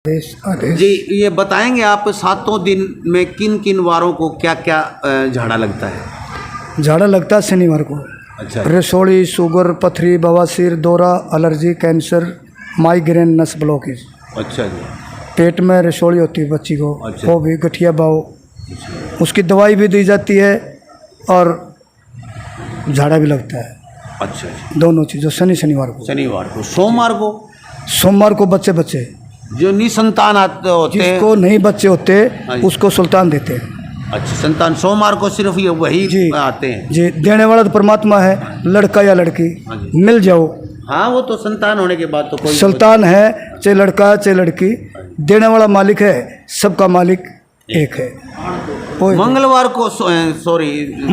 जी, ये बताएंगे आप 7 दिन में किन किन वारों को क्या क्या झाड़ा लगता है? झाड़ा लगता है शनिवार को। अच्छा। रसोली, शुगर, पथरी, बवासीर, दौरा, एलर्जी, कैंसर, माइग्रेन, नस ब्लॉकेज। अच्छा जी। पेट में रसोली होती है बच्ची को। अच्छा। वो भी गठिया बाव, उसकी दवाई भी दी जाती है और झाड़ा भी लगता है। अच्छा जी। दोनों चीज़ों शनिवार को। शनिवार को। सोमवार को बच्चे जो निसंतान आते होते हैं, जिसको नहीं बच्चे होते हाँ जी। उसको सुल्तान देते हैं। अच्छा, संतान सोमवार को सिर्फ ये वही जी आते हैं। जी, देने वाला तो परमात्मा है, लड़का या लड़की हाँ जी। मिल जाओ। हाँ, वो तो संतान होने के बाद तो कोई सुल्तान है, चाहे लड़का है चाहे लड़की, देने वाला मालिक है, सबका मालिक एक है। मंगलवार को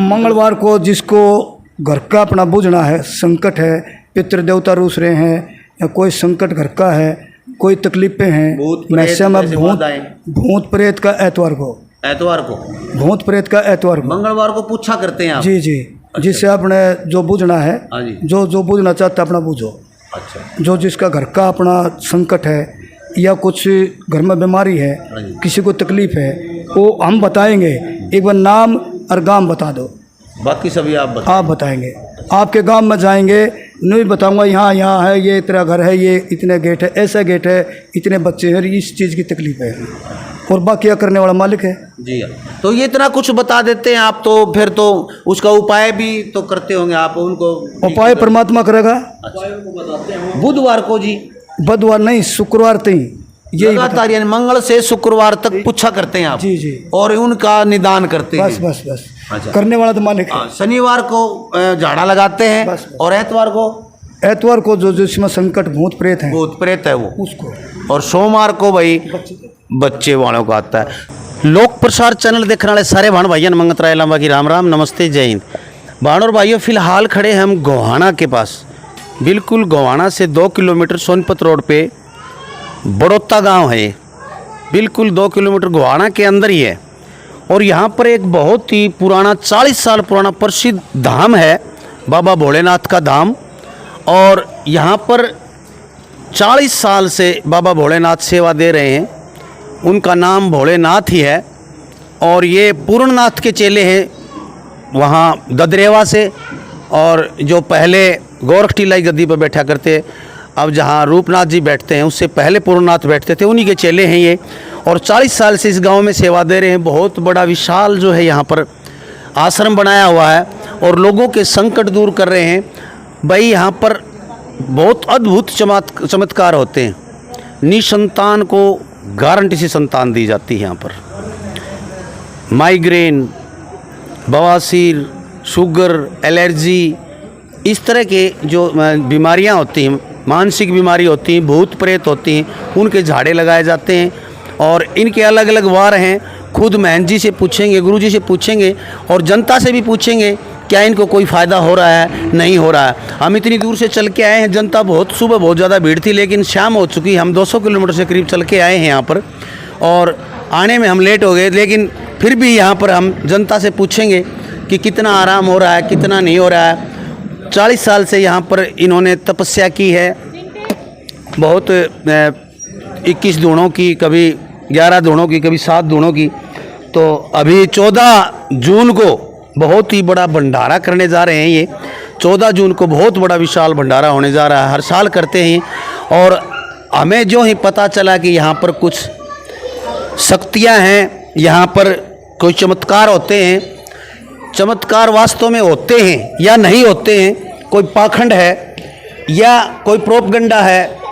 मंगलवार को जिसको घर का अपना बूझना है, संकट है, पितृ देवता रूस रहे हैं या कोई संकट घर का है, कोई तकलीफें हैं, भूत प्रेत का एतवार को भूत प्रेत का एतवार को मंगलवार को पूछा करते हैं आप? जी जी। अच्छा। जिससे आपने जो बूझना है, जो बूझना चाहता है अपना बूझो। अच्छा। जो जिसका घर का अपना संकट है या कुछ घर में बीमारी है, किसी को तकलीफ है, वो हम बताएंगे। एक बार नाम और गांव बता दो, बाकी सभी आप बताएंगे। आपके गांव में जाएंगे, नहीं बताऊंगा यहाँ है, ये तेरा घर है, ये इतने गेट है, ऐसा गेट है, इतने बच्चे हैं, इस चीज़ की तकलीफ है, और बाकी करने वाला मालिक है। जी हाँ। तो ये इतना कुछ बता देते हैं आप, तो फिर तो उसका उपाय भी तो करते होंगे आप उनको? उपाय परमात्मा करेगा। अच्छा। बुधवार को जी? बुधवार नहीं, शुक्रवार तक ये लगातार, यानी मंगल से शुक्रवार तक पूछा करते हैं आप? जी जी। और उनका निदान करते हैं? बस। अच्छा। करने वाला तो मालिक है। शनिवार को झाड़ा लगाते हैं। बस। और एतवार को जो जिसमें संकट भूत प्रेत है वो उसको, और सोमवार को भाई बच्चे वालों को आता है। लोक प्रसार चैनल देखने वाले सारे भाण भाइयों मंगत राय लांबा की राम राम, नमस्ते, जय हिंद। भाण और भाइयों, फिलहाल खड़े हैं हम गोहाना के पास। बिल्कुल गोहाना से 2 किलोमीटर सोनपत रोड पे बड़ौता गांव है। बिल्कुल 2 किलोमीटर गोहाना के अंदर ही है। और यहाँ पर एक बहुत ही पुराना 40 साल पुराना प्रसिद्ध धाम है, बाबा भोलेनाथ का धाम। और यहाँ पर 40 साल से बाबा भोलेनाथ सेवा दे रहे हैं। उनका नाम भोलेनाथ ही है। और ये पूर्णनाथ के चेले हैं वहाँ ददरेवा से, और जो पहले गोरख टीलाई गद्दी पर बैठा करते, अब जहाँ रूपनाथ जी बैठते हैं उससे पहले पूर्णनाथ बैठते थे, उन्हीं के चेले हैं ये। और 40 साल से इस गांव में सेवा दे रहे हैं। बहुत बड़ा विशाल जो है यहाँ पर आश्रम बनाया हुआ है और लोगों के संकट दूर कर रहे हैं। भाई यहाँ पर बहुत अद्भुत चमत्कार होते हैं। निसंतान को गारंटी से संतान दी जाती है यहाँ पर। माइग्रेन, बवासीर, शुगर, एलर्जी, इस तरह के जो बीमारियाँ होती हैं, मानसिक बीमारी होती हैं, भूत प्रेत होती हैं, उनके झाड़े लगाए जाते हैं। और इनके अलग अलग वार हैं। खुद महंत जी से पूछेंगे, गुरु जी से पूछेंगे और जनता से भी पूछेंगे क्या इनको कोई फ़ायदा हो रहा है, नहीं हो रहा है। हम इतनी दूर से चल के आए हैं। जनता सुबह बहुत ज़्यादा भीड़ थी, लेकिन शाम हो चुकी। हम 200 किलोमीटर से करीब चल के आए हैं यहाँ पर, और आने में हम लेट हो गए। लेकिन फिर भी यहाँ पर हम जनता से पूछेंगे कि कितना आराम हो रहा है, कितना नहीं हो रहा है। 40 साल से यहाँ पर इन्होंने तपस्या की है, बहुत 21 धूणों की, कभी 11 धूणों की, कभी 7 धूणों की। तो अभी 14 जून को बहुत ही बड़ा भंडारा करने जा रहे हैं। ये 14 जून को बहुत बड़ा विशाल भंडारा होने जा रहा है। हर साल करते हैं। और हमें जो ही पता चला कि यहाँ पर कुछ शक्तियाँ हैं, यहाँ पर कोई चमत्कार होते हैं। चमत्कार वास्तव में होते हैं या नहीं होते हैं, कोई पाखंड है या कोई प्रोपगंडा है,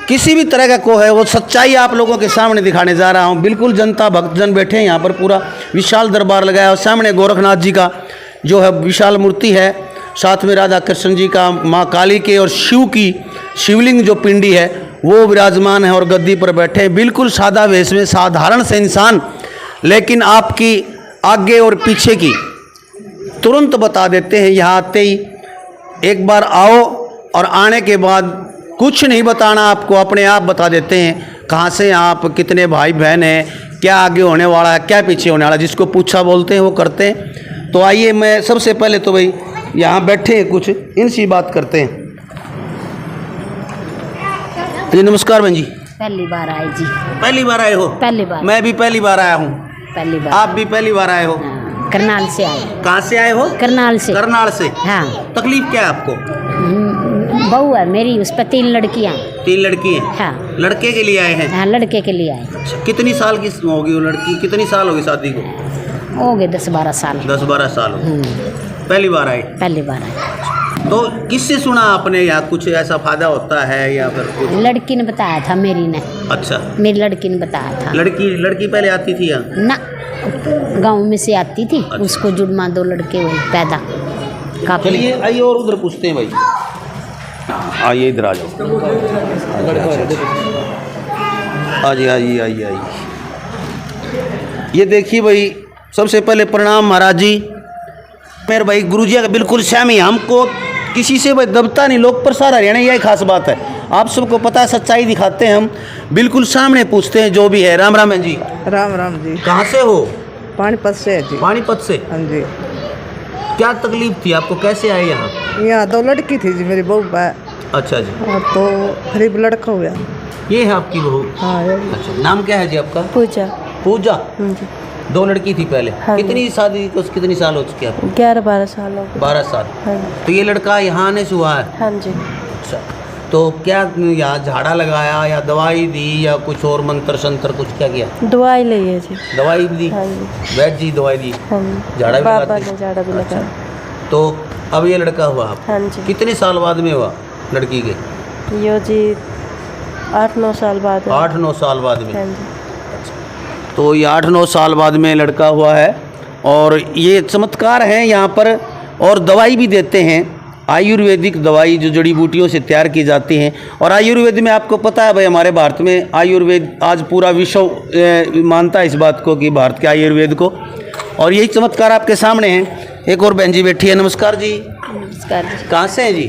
किसी भी तरह का को है, वो सच्चाई आप लोगों के सामने दिखाने जा रहा हूँ। बिल्कुल जनता भक्तजन बैठे हैं यहाँ पर, पूरा विशाल दरबार लगाया और सामने गोरखनाथ जी का जो है विशाल मूर्ति है, साथ में राधा कृष्ण जी का, माँ काली के और शिव की शिवलिंग जो पिंडी है वो विराजमान है और गद्दी पर बैठे हैं। बिल्कुल सादा वेश में, साधारण से इंसान, लेकिन आपकी आगे और पीछे की तुरंत बता देते हैं। यहाँ आते ही एक बार आओ और आने के बाद कुछ नहीं बताना आपको, अपने आप बता देते हैं कहाँ से आप, कितने भाई बहन हैं, क्या आगे होने वाला है, क्या पीछे होने वाला है। जिसको पूछा बोलते हैं वो करते हैं। तो आइए, मैं सबसे पहले तो भाई यहाँ बैठे हैं कुछ, इनसे बात करते हैं। जी नमस्कार बहन जी। पहली बार आए जी। पहली बार आए हो? पहली बार। मैं भी पहली बार आया हूँ। पहली बार। आप भी पहली बार आए हो? हाँ, करनाल से आए। कहाँ से आए हो? करनाल से। करनाल से। हाँ। तकलीफ क्या है आपको? बहू है मेरी, उस पर 3 लड़कियाँ। 3 लड़की हैं? हाँ। लड़के के लिए आए हैं? हाँ, लड़के के लिए आए। अच्छा, कितनी साल की होगी वो लड़की? कितनी साल होगी शादी को? हो गए 10-12 साल। 10-12 साल हो। पहली बार आए? पहली बार आए। तो किससे सुना आपने, या कुछ ऐसा फायदा होता है या फिर कुछ? लड़की ने बताया था, मेरी ने। अच्छा, मेरी लड़की ने बताया था। लड़की पहले आती थी यहाँ? ना, गांव में से आती थी। उसको जुड़मा 2 लड़के हुए पैदा। काफी। चलिए आइए और उधर पूछते हैं भाई। आइए इधर आ जाओ। आइए आइए आइए आइए। ये देखिए भाई, सबसे पहले प्रणाम महाराज जी। मेरे भाई गुरु जी का बिल्कुल सहमी, हमको किसी से भाई दबता नहीं, लोग प्रसार हरियाणा, यही खास बात है। आप सबको पता है, सच्चाई दिखाते हैं हम, बिल्कुल सामने पूछते हैं जो भी है। राम राम है जी। राम राम जी। कहाँ से हो? पानीपत से है जी। पानीपत से। हाँ जी। क्या तकलीफ थी आपको, कैसे आए यहाँ? यहाँ 2 लड़की थी जी, मेरी बहू है। अच्छा जी। और तो गरीब लड़का हुआ। ये है आपकी बहू? हाँ यही। अच्छा, नाम क्या है जी आपका? पूजा। पूजा। जी। 2 लड़की थी पहले? हाँ। कितनी शादी को कितनी साल हो चुकी है आपको? 11-12 साल हो गए। 12 साल। हाँ। तो ये लड़का यहाँ आने से हुआ है? हाँ जी। अच्छा, तो क्या यहाँ झाड़ा लगाया या दवाई दी या कुछ और मंत्र संत्र कुछ क्या किया? दवाई ली है जी। दवाई भी दी? हाँ जी। वैद्य जी दवाई दी? हाँ जी। झाड़ा भी बाबा लगाते? ने झाड़ा भी अच्छा। लगाया। तो अब ये लड़का हुआ आप? हाँ जी। कितने साल बाद में हुआ लड़की के? यो जी 8-9 साल बाद। 8-9 साल बाद में। हाँ जी। तो ये 8-9 साल बाद में लड़का हुआ है, और ये चमत्कार हैं यहाँ पर। और दवाई भी देते हैं, आयुर्वेदिक दवाई जो जड़ी बूटियों से तैयार की जाती हैं। और आयुर्वेद में आपको पता है भाई, हमारे भारत में आयुर्वेद आज पूरा विश्व मानता है इस बात को कि भारत के आयुर्वेद को। और यही चमत्कार आपके सामने हैं। एक और बहन जी बैठी है। नमस्कार जी। नमस्कार जी। कहाँ से हैं जी?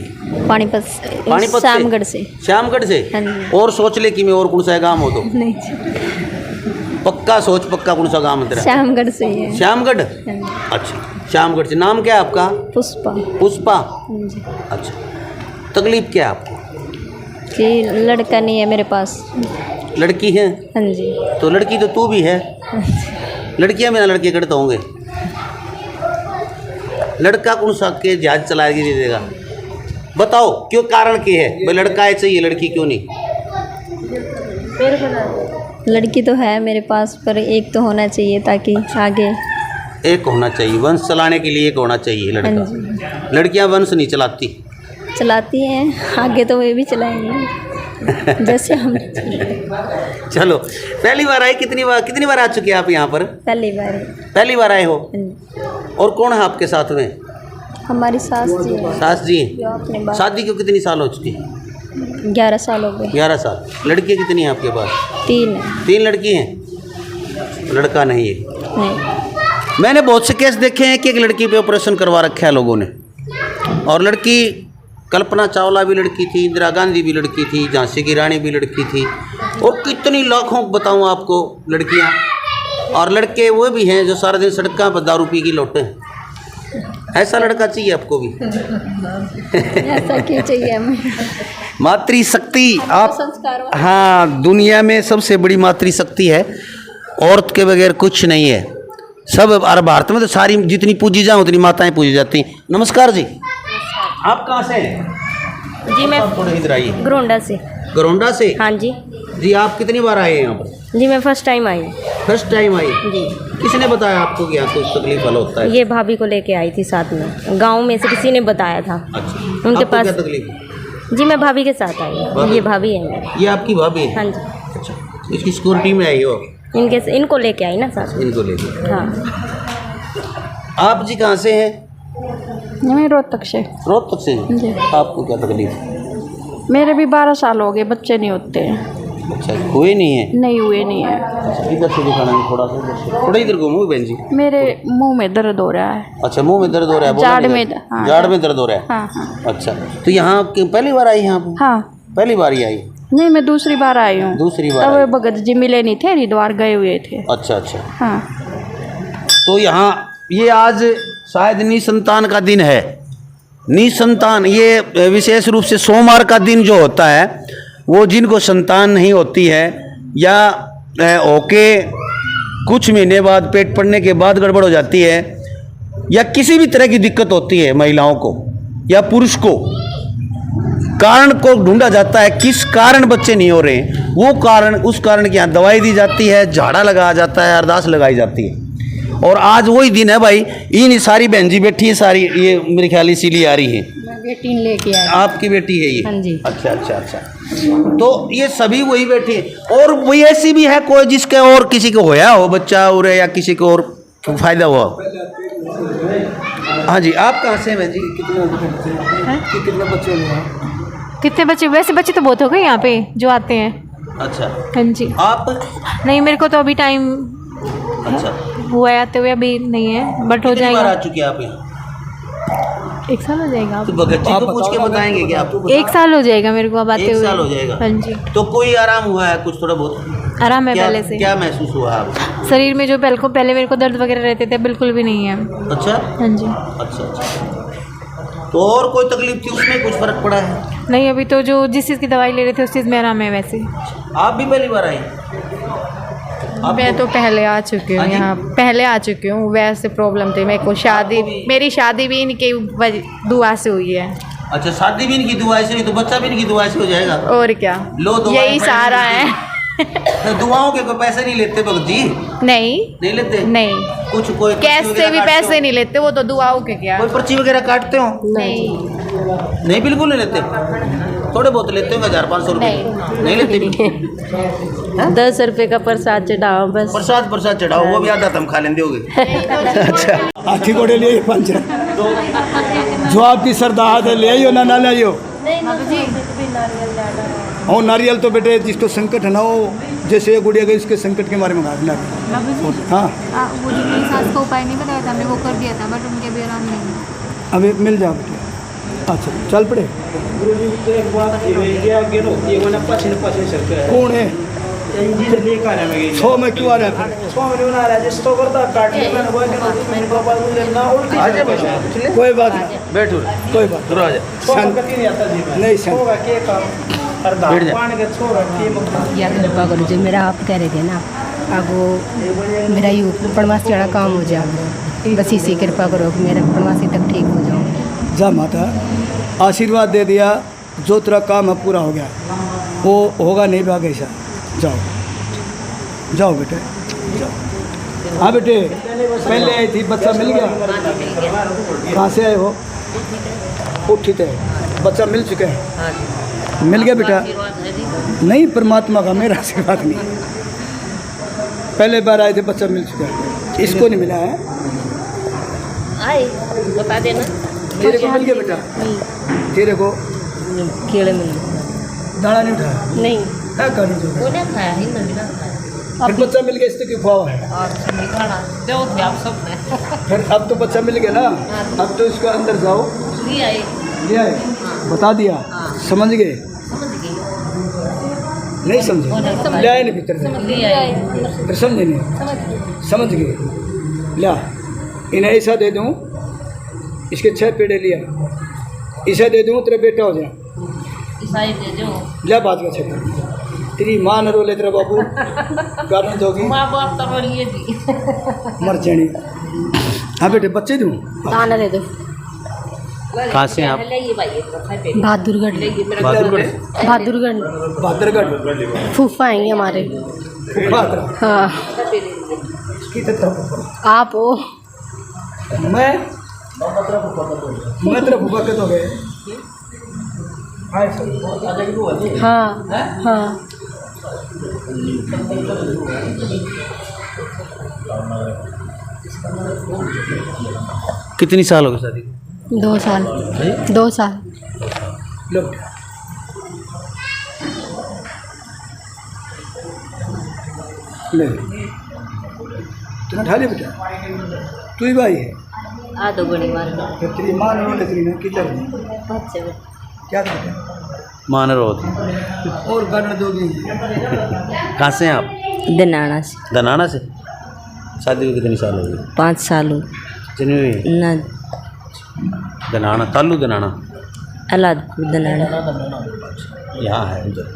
पानीपत से। पानीपत से? श्यामगढ़ से। श्यामगढ़ से। हाँ जी। और सोच ले कि मैं और कौन सा गाँव हो तो? नहीं जी। पक्का सोच, पक्का कौन सा गाँव है तेरा? श्यामगढ़ से ही है। श्यामगढ़। हाँ जी। अच्छा, श्यामगढ़ से। नाम क्या है आपका? पुष्पा। पुष्पा। हाँ जी। अच्छा, तकलीफ क्या है आपको? जी, लड़का नहीं है मेरे पास। लड़की है? हाँ जी। तो लड़की तो तू भी है। लड़कियां बिना लड़के कड़ते होंगे। लड़का कौन सा के जहाज चला के दे देगा? बताओ क्यों, कारण क्या है भाई? लड़का है चाहिए, लड़की क्यों नहीं? लड़की तो है मेरे पास, पर एक तो होना चाहिए ताकि आगे। एक होना चाहिए, वंश चलाने के लिए एक होना चाहिए हाँ लड़का। जी। लड़कियां वंश नहीं चलाती। चलाती हैं, आगे तो वे भी चलाएंगे जैसे हम। चलो, पहली बार आए? कितनी बार आ चुके हैं आप यहाँ पर? पहली बार। पहली बार आए हो? हाँ जी। और कौन है आपके साथ में? हमारी सास जी है। सास जी जो अपने हैं। शादी को कितनी साल हो चुकी है? 11 साल हो गए। 11 साल। लड़कियाँ कितनी हैं आपके पास? 3 है। 3 लड़की हैं, लड़का नहीं है। नहीं। मैंने बहुत से केस देखे हैं कि एक लड़की पे ऑपरेशन करवा रखा है लोगों ने। और लड़की, कल्पना चावला भी लड़की थी, इंदिरा गांधी भी लड़की थी, झांसी की रानी भी लड़की थी, और कितनी लाखों बताऊँ आपको लड़कियाँ। और लड़के वो भी हैं जो सारा दिन सड़कों पर दारू पी के लौटे हैं। ऐसा लड़का चाहिए आपको भी? ऐसा क्यों चाहिए हमें? मातृशक्ति आप, संस्कार। हाँ, दुनिया में सबसे बड़ी मातृशक्ति है। औरत के बगैर कुछ नहीं है। सब, और भारत में तो सारी जितनी पूजी जाए उतनी माताएं पूजी जाती हैं। नमस्कार जी। आप कहाँ से हैं? जी मैं थोड़ा इधर आइए। गरोंडा से। गरोंडा से? हाँ जी। जी, आप कितनी बार आए हैं यहाँ पर? जी मैं फर्स्ट टाइम आई। फर्स्ट टाइम आई? जी। किसने बताया आपको कि यहाँ कुछ तकलीफ वाला होता है? ये भाभी को लेके आई थी साथ में, गांव में से किसी ने बताया था। अच्छा, उनके आपको पास। क्या तकलीफ है? जी मैं भाभी के साथ आई हूँ। भाभी? ये भाभी है मेरी। ये आपकी भाभी है? हाँ जी। अच्छा, इसकी सिक्योरिटी में आई हो? इनको लेके आई ना साथ में। इनको लेके। हाँ। आप जी कहाँ से हैं? मैं रोहतक से। रोहतक से? जी। आपको क्या तकलीफ है? मेरे भी 12 साल हो गए, बच्चे नहीं होते हैं। अच्छा, हुए नहीं है? नहीं हुए नहीं है। अच्छा, इधर से दिखाना है थोड़ा सा, थोड़ा इधर घूमो बहन जी। मेरे मुंह में दर्द हो रहा है। अच्छा, मुंह में दर्द हो रहा है? बोला जाड़ नहीं में। जाता? हाँ, जाड़ में दर्द हो रहा है? हाँ हाँ। अच्छा, तो यहाँ पहली बार आई? यहाँ पर हाँ। पहली बार ही आई? नहीं, मैं दूसरी बार आई हूँ। दूसरी बार तब आई। भगत जी मिले नहीं थे, हरिद्वार गए हुए थे। अच्छा अच्छा। हाँ। तो यहाँ ये आज शायद निसंतान का दिन है। निसंतान, ये विशेष रूप से सोमवार का दिन जो होता है वो जिनको संतान नहीं होती है या होके कुछ महीने बाद पेट पड़ने के बाद गड़बड़ हो जाती है या किसी भी तरह की दिक्कत होती है महिलाओं को या पुरुष को, कारण को ढूंढा जाता है किस कारण बच्चे नहीं हो रहे हैं, वो कारण, उस कारण की यहाँ दवाई दी जाती है, झाड़ा लगाया जाता है, अरदास लगाई जाती है। और आज वही दिन है भाई। इन सारी बहन जी बैठी है सारी, ये मेरे ख्याल इसीलिए आ रही है। बेटी लेके आई। आपकी बेटी है ये? हाँ जी। अच्छा अच्छा अच्छा। तो ये सभी वही बैठी है। और वही ऐसी भी है कोई जिसके और किसी को होया हो बच्चा और या किसी को और फायदा हुआ? हाँ जी। आप कहाँ से हैं बहन जी? कितने बच्चे हुए? कितने बच्चे? वैसे बच्चे तो बहुत हो गए यहाँ पे जो आते हैं। अच्छा। हाँ जी। आप? नहीं, मेरे को तो अभी टाइम अच्छा हुआ है आते हुए, अभी नहीं है, बट हो कितनी बार जाएगा। आ चुके हैं आप यहाँ? 1 साल हो जाएगा। तो बगच्ची को पूछ के बताएंगे क्या आप? 1 साल हो जाएगा मेरे को अब आते 1 हुए। साल हो जाएगा। हाँ जी। तो कोई आराम हुआ है कुछ थोड़ा बहुत? आराम है क्या, पहले से। क्या महसूस हुआ आपको? शरीर में जो पहले मेरे को दर्द वगैरह रहते थे बिल्कुल भी नहीं है। अच्छा हाँ जी। अच्छा अच्छा। तो और कोई तकलीफ थी उसमें, कुछ फर्क पड़ा है? नहीं, अभी तो जो जिस चीज़ की दवाई ले रहे थे उस चीज़ में आराम है वैसे। आप भी पहली बार आई? मैं तो पहले आ चुकी हूँ यहाँ, पहले आ चुकी हूँ। वैसे प्रॉब्लम थी मेरे को, मेरी शादी भी इनकी दुआ से हुई है। अच्छा, शादी भी इनकी दुआ से हुई तो बच्चा भी इनकी दुआ से हो जाएगा। और क्या, लो दुआ, यही सहारा है। तो दुआओं के कोई पैसे नहीं लेते भगत जी? नहीं लेते? नहीं, कुछ कोई कैश से भी पैसे नहीं लेते, वो तो दुआओं के क्या। कोई पर्ची वगैरह काटते हो? नहीं नहीं, बिल्कुल नहीं लेते। थोड़े बहुत लेते होंगे, 400-500 रुपये। नहीं लेते बिल्कुल। 10 रुपये का प्रसाद चढ़ाओ बस। प्रसाद चढ़ाओ, वो भी आधा तुम खा लेंगे होगे। अच्छा। हाथी घोड़े लिए 5 जो आपकी सरदार है ले आइयो ना ले आइयो। और नारियल तो बेटे जिसको संकट है ना, वो जैसे ये गुड़िया गई उसके संकट के बारे में बात ना। हाँ, वो जो मेरी सास को उपाय नहीं बताया था, हमने वो कर दिया था, बट उनके भी आराम नहीं है। अभी मिल जाओ बेटे। अच्छा चल पड़े। कौन है? 100 में क्यों आ रहा है? कोई बात नहीं, बैठो, कोई बात दूर आ जा। नहीं सर। बैठ जा। या कृपा करो जो मेरा आप कह रहे थे ना, अब वो मेरा यू प्रवासी वाला काम हो जाए, बस इसी कृपा करो कि मेरा प्रवासी तक ठीक हो जाओ। जा माता, आशीर्वाद दे दिया, जो तेरा काम है पूरा हो गया, वो होगा नहीं भाग ऐसा। जाओ बेटे जाओ। हाँ बेटे, पहले आई थी, बच्चा मिल गया? कहाँ से आए हो? उठी थे, बच्चा मिल चुका है? मिल गया बेटा? नहीं, परमात्मा का, मेरा आशीर्वाद नहीं। पहले बार आए थे, बच्चा मिल चुका है, इसको नहीं मिला है। बता देना। तेरे को मिल गया बेटा? तेरे को कीड़े मिल गए। दाना नहीं उठाया? नहीं, क्या करनी जो वो नहीं खाया ही नहीं खाया। फिर बच्चा मिल गया, इससे क्यों खुआ है? जो थे आप सब ने फिर अब तो बच्चा मिल गया ना, अब तो इसको अंदर जाओ। ले आए। ले आए, बता दिया, समझ गए? समझ गई। नहीं समझे? ले आए नहीं भीतर से? ले आए। फिर समझे नहीं? समझ गए? ला, इन्हें ऐसा दे दूँ, इसके 6 पेड़े लिया, इसे दे दूँ, तेरा बेटा हो जाए। ईसाई दे जो। ले बात का छेड़, तेरी माँ न रोले, तेरा बाबू गार्डन दोगी, माँ बाप तो रोलिए थी। मर जानी। हाँ बेटे, बच्चे दूँ? दाना दे दो। कहाँ से आप? बहादुरगढ़। बहादुरगढ़। बहादुरगढ़। फूफा हैं हमारे। फूफा तेरा? हाँ। इसकी तेरा फूफा? आप हो? मैं तेरा फूफा के तो गए। हाँ हाँ। कितनी साल हो गई शादी? 2 साल। 2 साल। लो ले, तूने उठा लिया बेटा? तू ही भाई है? आ दो बड़ी मार। फिर तेरी माँ ने रोले, तेरी ना किधर? अच्छा क्या था? मान रो थी। और गार्डन दोगी? कहाँ से हैं आप? दनाना से। दनाना से? शादी को कितनी साल हो गई? 5 साल हो। चुनी हुई? ना, दनाना, तालू दनाना? अलादपुर दनाना। यहाँ है उधर।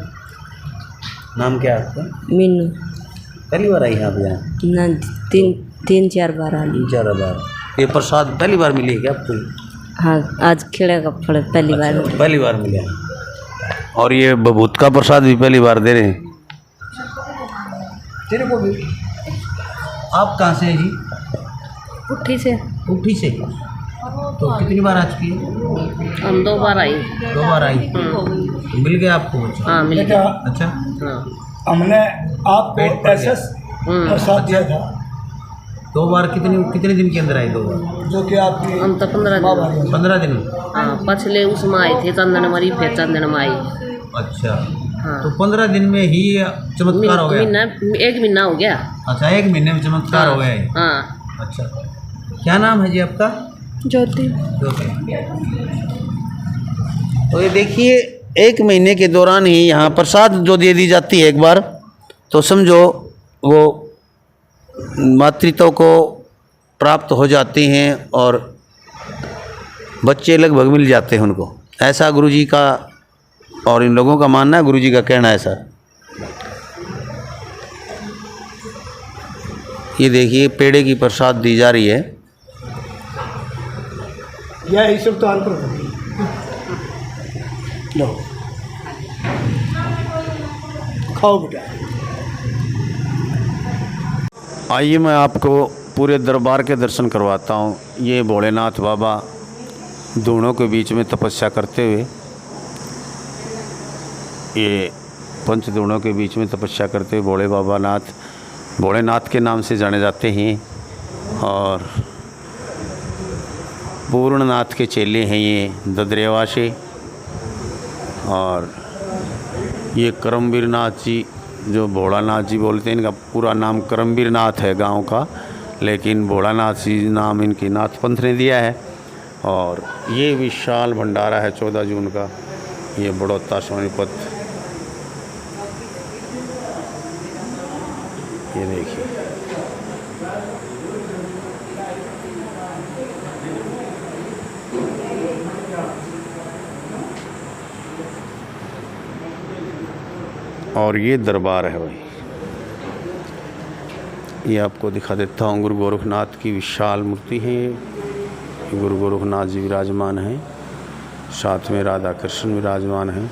नाम क्या है आपका? मीनू पहली बार आई आप यहाँ? ना तीन चार बार आ ली। 4 बार। ये प्रसाद पहली बार मिली है क्या आपको? हाँ, आज खेड़ा का फल पहली बार। पहली बार मिला। और ये बबूत का प्रसाद भी पहली बार दे रहे हैं। तेरे को भी। आप कहाँ से हैं जी? पुट्ठी से। उठी से। तो कितनी बार आ चुकी है? हम 2 बार आई। 2 बार आई। मिल गया आपको? हाँ, मिल गया। अच्छा। हमने आपको ऐसा प्रसाद दिया था 2 बार कितने दिन के अंदर आई? 2 बार जो कि आपकी हम तो 15 दिन। 15 दिन। हाँ, पछले उसमें आए थे चंदन मरी, फिर चंदन में आई। अच्छा। हाँ। तो 15 दिन में ही चमत्कार हो गया? एक महीना हो गया। अच्छा, 1 महीने में चमत्कार हो गया है। हाँ। अच्छा, क्या नाम है जी आपका? ज्योति। तो ये देखिए, 1 महीने के दौरान ही यहाँ प्रसाद जो दे दी जाती है एक बार, तो समझो वो मातृत्व को प्राप्त हो जाती हैं और बच्चे लगभग मिल जाते हैं उनको। ऐसा गुरुजी का और इन लोगों का मानना है, गुरुजी का कहना है ऐसा। ये देखिए, पेड़े की प्रसाद दी जा रही है। यह ईश्वर तो आन लो, खाओ बेटा। आइए मैं आपको पूरे दरबार के दर्शन करवाता हूँ। ये भोलेनाथ बाबा दोनों के बीच में तपस्या करते हुए, ये पंचदूणों के बीच में तपस्या करते हुए भोलेनाथ के नाम से जाने जाते हैं। और पूर्णनाथ के चेले हैं ये ददरेवासी। और ये करमवीर नाथ जी, जो भोलानाथ जी बोलते हैं, इनका पूरा नाम करमवीर नाथ है गांव का, लेकिन भोलानाथ जी नाम इनकी नाथ पंथ ने दिया है। और ये विशाल भंडारा है 14 जून का, ये बड़ौदा सोनीपत। ये देखिए, और ये दरबार है भाई। ये आपको दिखा देता हूँ, गुरु गोरखनाथ की विशाल मूर्ति है। गुरु गोरखनाथ जी विराजमान हैं, साथ में राधा कृष्ण विराजमान हैं।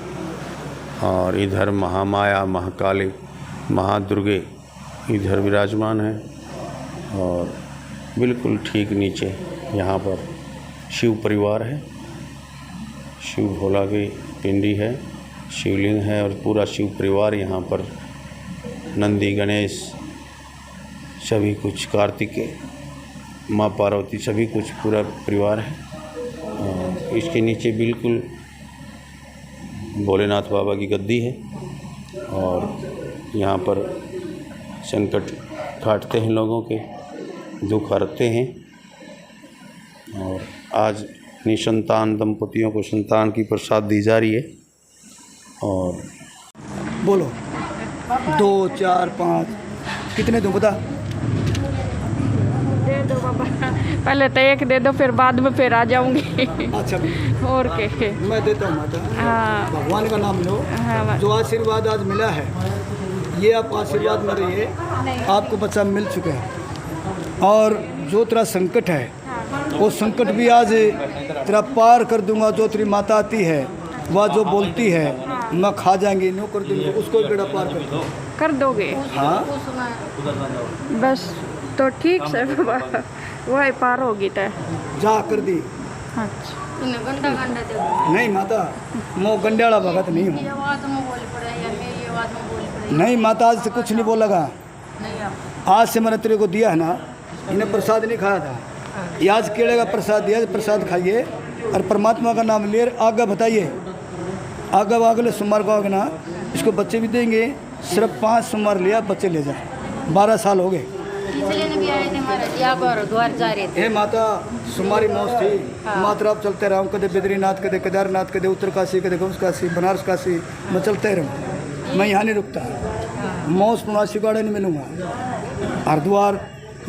और इधर महामाया, महाकाली, महादुर्गे इधर विराजमान है। और बिल्कुल ठीक नीचे यहाँ पर शिव परिवार है, शिव भोला की पिंडी है, शिवलिंग है और पूरा शिव परिवार यहाँ पर, नंदी, गणेश, सभी कुछ, कार्तिकेय, माँ पार्वती, सभी कुछ पूरा परिवार है। और इसके नीचे बिल्कुल भोलेनाथ बाबा की गद्दी है। और यहाँ पर संकट काटते हैं लोगों के, दुख हरते हैं। और आज निसंतान दंपतियों को संतान की प्रसाद दी जा रही है। और बोलो 2 4 5 कितने दूँ बता? दे दो बाबा, पहले तो 1 दे दो, फिर बाद में फिर आ जाऊंगी। अच्छा और के। मैं देता हूँ माता। हाँ। भगवान का नाम लो। हाँ। जो आशीर्वाद आज मिला है, ये आप आशीर्वाद में रहिए, आपको बच्चा मिल चुका है। और जो तेरा संकट है, वो संकट भी आज तेरा पार कर दूंगा। जो तेरी माता आती है, वह जो बोलती है, मैं खा जाएंगी, नो कर दूंगी, उसको बेड़ा पार कर दोगे? हाँ, बस तो ठीक से वही पार होगी तो जा कर दी। अच्छा। नहीं माता, मैं गंड्याला भगत नहीं हूँ। नहीं माता, आज से कुछ नहीं बोलेगा। आज से मैंने तेरे को दिया है ना, इन्हें प्रसाद नहीं खाया था, ये आज केले का प्रसाद दिया, प्रसाद खाइए और परमात्मा का नाम ले आगे बताइए। आगे अगले सोमवार को आगे ना, इसको बच्चे भी देंगे। सिर्फ 5 सोमवार लिया, बच्चे ले जाए। 12 साल हो गए। हे माता, सुमारी मौज थी। मात्रा आप चलते रहा हूँ, कदे बद्रीनाथ, कदे केदारनाथ, कदे उत्तरकाशी, कदे गंज काशी, बनारस काशी, मैं चलते रहूँ। मैं यहाँ नहीं रुकता। मौज पुनासी गाड़े नहीं मिलूँगा। हरिद्वार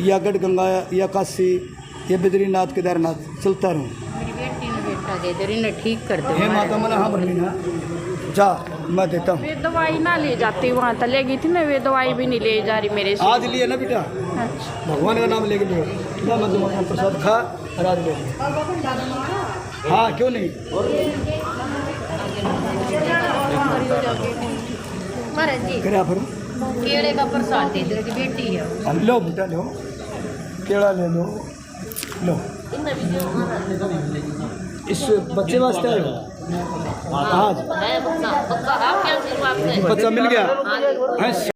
या गढ़गंगा या काशी या बद्रीनाथ, केदारनाथ चलता रहूँ। ठीक कर दो। हे माता, मैंने हाँ भर ली ना, जा। मैं देता हूँ। वे दवाई ना ले जाती, वहाँ तक ले गई थी ना, वे दवाई भी नहीं ले जा रही मेरे से। आज लिए ना बेटा, भगवान का नाम लेके लियो ना, मैं तुम्हारा प्रसाद खा और आज ले लियो। हाँ क्यों नहीं। क्या फिर केले का प्रसाद दे दो, बेटी है। लो बेटा लो, केला ले लो, लो इस बच्चे वास्ते आए हो आज। बच्चा मिल गया है।